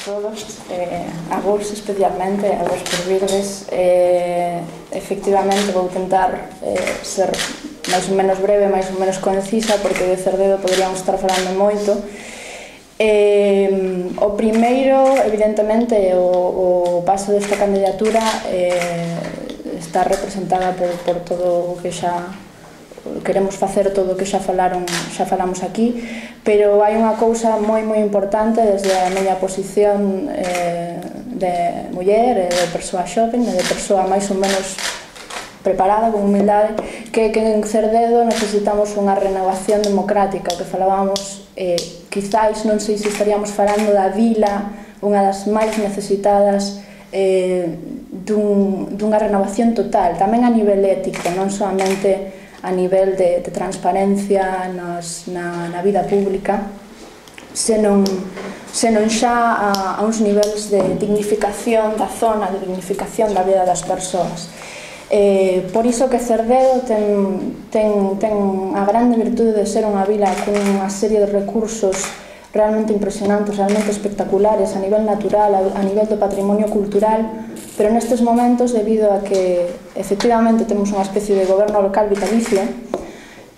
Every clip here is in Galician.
todos, a vos especialmente, a vos por virdes. Efectivamente vou tentar ser máis ou menos breve, máis ou menos concisa, porque de Cerdedo poderíamos estar falando moito. O primeiro, evidentemente, o paso desta candidatura está representada por todo o que xa queremos facer, todo o que xa falamos aquí, pero hai unha cousa moi importante desde a miña posición de muller, de persoa xoven, de persoa máis ou menos preparada, con humildade, que en Cerdedo necesitamos unha renovación democrática. O que falábamos, quizáis non sei se estaríamos falando da vila, unha das máis necesitadas, dunha renovación total, tamén a nivel ético, non solamente a nivel de transparencia na vida pública, senón xa a uns niveis de dignificación da zona, de dignificación da vida das persoas. Por iso que Cerdedo ten a grande virtude de ser unha vila con unha serie de recursos realmente impresionantes, realmente espectaculares a nivel natural, a nivel do patrimonio cultural, pero nestes momentos, debido a que efectivamente temos unha especie de goberno local vitalicio,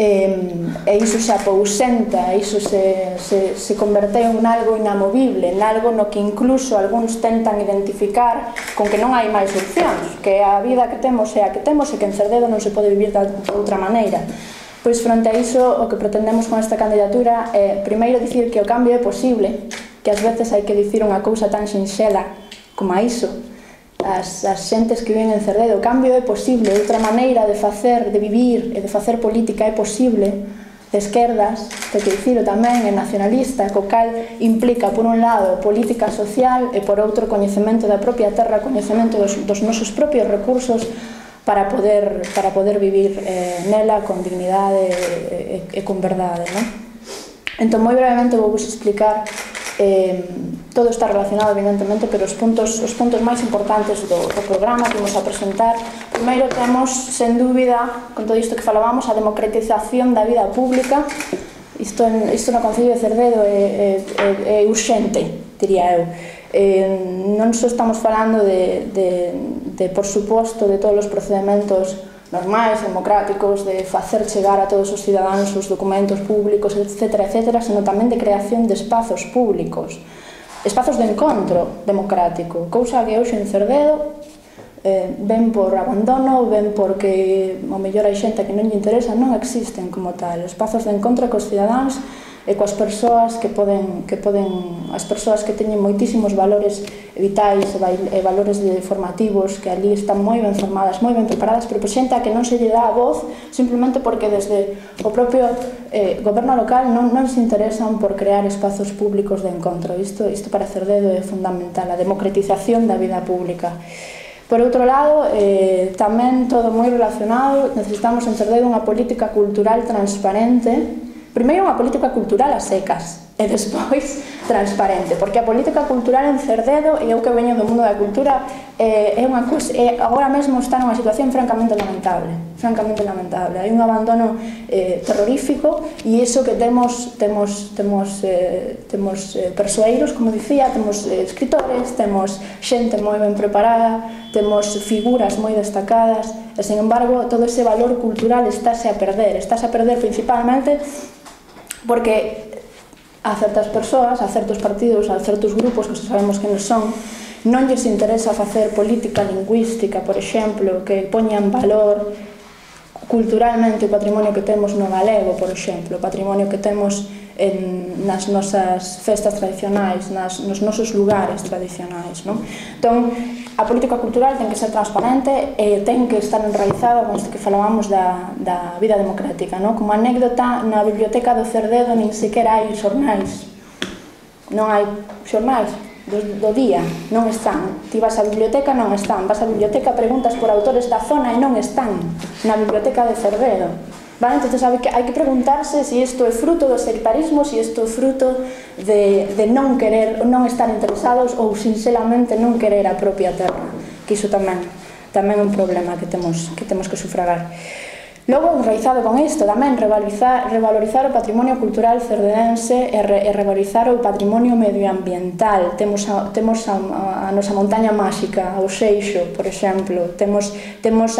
e iso se apousenta, iso se converteu en algo inamovible, en algo no que incluso algúns tentan identificar con que non hai máis opcións, que a vida que temos é a que temos e que en Cerdedo non se pode vivir de outra maneira. Pois fronte a iso, o que pretendemos con esta candidatura é, primeiro, dicir que o cambio é posible, que ás veces hai que dicir unha cousa tan sinxela como a iso, as xentes que viven en Cerdedo. O cambio é posible, outra maneira de facer, de vivir e de facer política é posible, de esquerdas, que dicilo tamén, é nacionalista, co cal implica, por un lado, política social e por outro, coñecemento da propia terra, coñecemento dos nosos propios recursos para poder vivir nela con dignidade e con verdade. Entón, moi brevemente vou vos explicar. Todo está relacionado, evidentemente, pero os puntos máis importantes do programa que imos a presentar. Primeiro temos, sen dúbida, con todo isto que falábamos, a democratización da vida pública. Isto no Concello de Cerdedo é urxente, diría eu. Non só estamos falando por suposto, de todos os procedementos normais, democráticos, de facer chegar a todos os cidadáns os documentos públicos, etc., senón tamén de creación de espazos públicos, espazos de encontro democrático, cousa que hoxe en Cerdedo ben por abandono, ben porque ao mellor hai xente que non lle interesa, non existen como tal, espazos de encontro cos cidadáns e coas persoas que poden as persoas que teñen moitísimos valores vitais e valores formativos, que ali están moi ben formadas, moi ben preparadas, pero xente a que non se lle dá a voz simplemente porque desde o propio goberno local non se interesan por crear espazos públicos de encontro. Isto para Cerdedo é fundamental, a democratización da vida pública. Por outro lado, tamén todo moi relacionado, necesitamos en Cerdedo unha política cultural transparente. Primeiro, unha política cultural a secas e despois transparente, porque a política cultural en Cerdedo, e eu que veño do mundo da cultura, agora mesmo está nunha situación francamente lamentable. Hai un abandono terrorífico, e iso que temos persoeiros, como dicía, temos escritores, temos xente moi ben preparada, temos figuras moi destacadas, e, sin embargo, todo ese valor cultural estáse a perder principalmente porque a certas persoas, a certos partidos, a certos grupos que sabemos que non son, non lles interesa facer política lingüística, por exemplo, que poñan valor culturalmente o patrimonio que temos no galego, por exemplo, o patrimonio que temos nas nosas festas tradicionais, nos nosos lugares tradicionais. Entón, a política cultural ten que ser transparente e ten que estar enraizada con isto que falábamos da vida democrática. Como anécdota, na biblioteca do Cerdedo nin sequera hai xornais. Non hai xornais do día, non están. Ti vas á biblioteca, non están. Vas á biblioteca, preguntas por autores da zona e non están na biblioteca de Cerdedo. Entón, hai que preguntarse se isto é fruto do sectarismo, se isto é fruto de non querer, non estar interesados, ou sinceramente non querer a propia terra, que iso tamén é un problema que temos que sufragar. Logo, enraizado con isto, tamén revalorizar o patrimonio cultural cerdedense e revalorizar o patrimonio medioambiental. Temos a nosa montaña máxica, o Seixo, por exemplo. Temos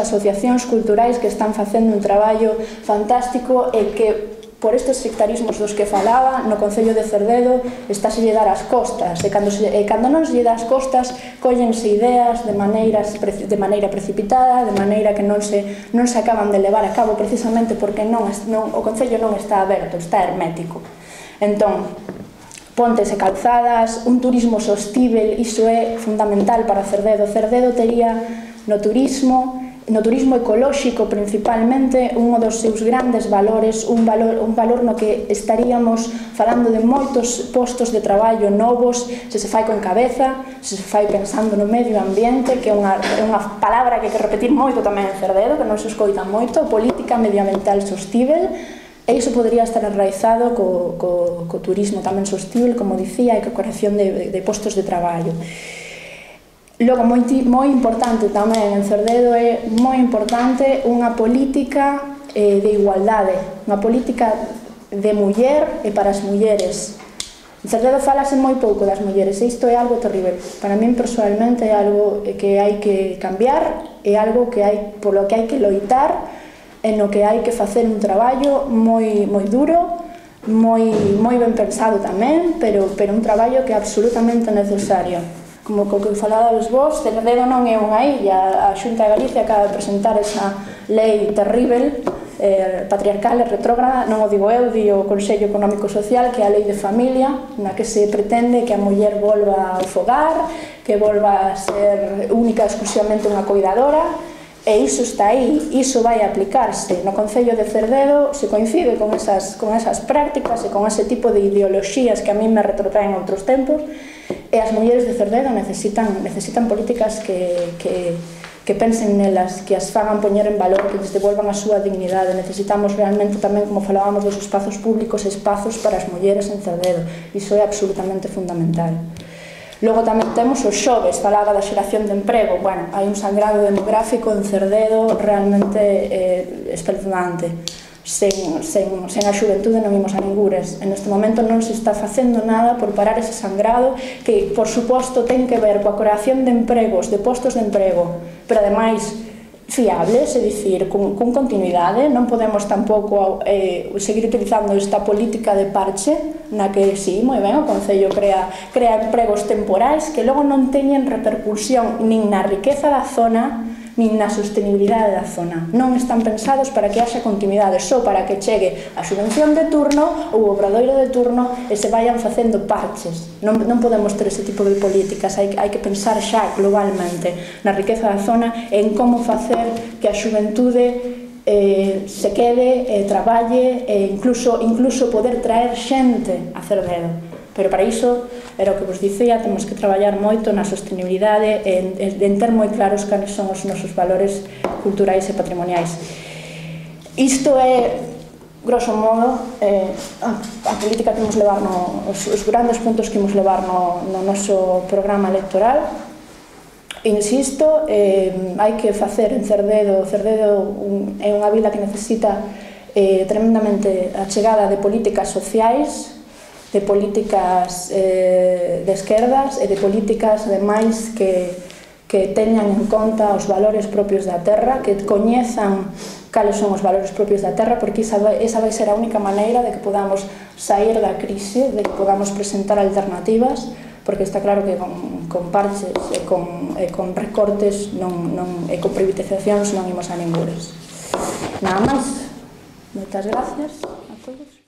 asociacións culturais que están facendo un traballo fantástico e que, por estes sectarismos dos que falaba, no Concello de Cerdedo estáse lle dar as costas, e cando non se lle dá as costas cóllense ideas de maneira precipitada, de maneira que non se acaban de levar a cabo precisamente porque o Concello non está aberto, está hermético. Entón, pontes e calzadas, un turismo sostíbel, iso é fundamental para Cerdedo. Cerdedo tería no turismo ecolóxico principalmente un dos seus grandes valores, un valor no que estaríamos falando de moitos postos de traballo novos, se fai con cabeza, se fai pensando no medio ambiente, que é unha palabra que hai que repetir moito tamén en Cerdedo, que non se escoita moito, política medioambiental sostíbel, e iso podría estar enraizado co turismo tamén sostíbel, como dicía, e co creación de postos de traballo. Logo, moi importante tamén en Cerdedo é moi importante unha política de igualdade, unha política de muller e para as mulleres. En Cerdedo falase moi pouco das mulleres e isto é algo terrible. Para min, personalmente, é algo que hai que cambiar, é algo polo que hai que loitar e no que hai que facer un traballo moi duro, moi ben pensado tamén, pero un traballo que é absolutamente necesario. Como co que faladades vos, Cerdedo non é unha illa. A Xunta de Galicia acaba de presentar esa lei terrible, patriarcal e retrógrada, non o digo eu, di o Consello Económico Social, que é a lei de familia, na que se pretende que a muller volva ao fogar, que volva a ser única e exclusivamente unha coidadora, e iso está aí, iso vai aplicarse. No Concello de Cerdedo se coincide con esas prácticas e con ese tipo de ideoloxías que a mí me retrotraen outros tempos, e as mulleres de Cerdedo necesitan políticas que pensen nelas, que as fagan poñer en valor, que les devolvan a súa dignidade. Necesitamos realmente tamén, como falábamos dos espazos públicos, espazos para as mulleres en Cerdedo. Iso é absolutamente fundamental. Logo tamén temos os xoves, falaba da xeración de emprego. Bueno, hai un sangrado demográfico en Cerdedo realmente espeluznante. Sen a xuventude non imos a ningures. En este momento non se está facendo nada por parar ese sangrado que, por suposto, ten que ver coa creación de empregos, de postos de emprego, pero ademais fiables, é dicir, con continuidade. Non podemos tampouco seguir utilizando esta política de parche na que, sí, moi ben, o Concello crea empregos temporais que logo non teñen repercusión nin na riqueza da zona nin na sostenibilidade da zona. Non están pensados para que haxa continuidade, só para que chegue a subvención de turno ou o obradoiro de turno e se vayan facendo parches. Non podemos ter ese tipo de políticas, hai que pensar xa globalmente na riqueza da zona e en como facer que a xuventude se quede, traballe e incluso poder traer xente a Cerdedo. Pero para iso, era o que vos dicía, temos que traballar moito na sostenibilidade en ter moi claros cales son os nosos valores culturais e patrimoniais. Isto é, grosso modo, a política que imos levar, os grandes puntos que imos levar no noso programa electoral. Insisto, hai que facer en Cerdedo é unha vila que necesita tremendamente a chegada de políticas sociais, de políticas de esquerdas e de políticas, ademais, que teñan en conta os valores propios da terra, que coñezan cales son os valores propios da terra, porque esa vai ser a única maneira de que podamos sair da crise, de que podamos presentar alternativas, porque está claro que con parches e con recortes e con privatizacións non imos a ningures. Nada máis. Moitas gracias a todos.